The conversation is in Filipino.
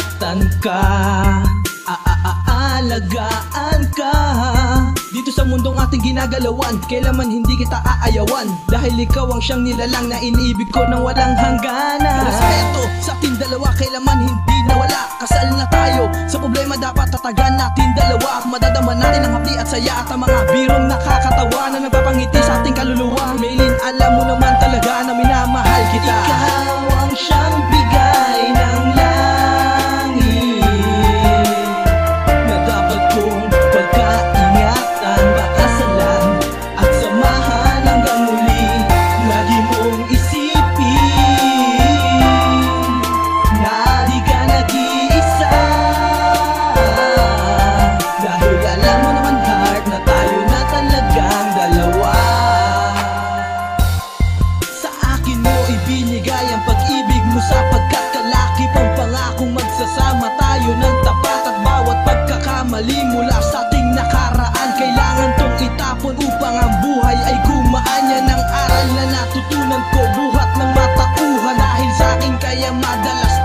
ingatan ka, aalagaan ka. Dito sa mundong ating ginagalawan, kailanman hindi kita aayawan, dahil ikaw ang siyang nilalang na iniibig ko nang walang hangganan. Respeto sa ating dalawa, kailanman hindi nawala. Kasal na tayo, sa problema dapat tatagan natin dalawa. Madadama natin ang hapdi at saya at ang mga birong nakakatawa na nagpapangiti sa ating kaluluwa. Maylin, alam mo naman talaga na minamahal kita. Ikaw ang siyang bigay ng langit na dapat kong pagkaingatan, pakasalan at samahan hanggang muli. Lagi mong isipin na di ka nag-iisa, dahil alam mo naman heart na tayo na talagang dalawa. Sa akin mo ibinigay ang pag-ibig mo, sapagkat kalaki pang pangakong magsasama tayo ng tapat. At bawat pagkakamali mula sa ating nakaraan, kailangan tong itapon upang ang buhay ay gumaan. Yan ang aral na natutunan ko buhat ng matauhan, dahil sa akin kaya madalas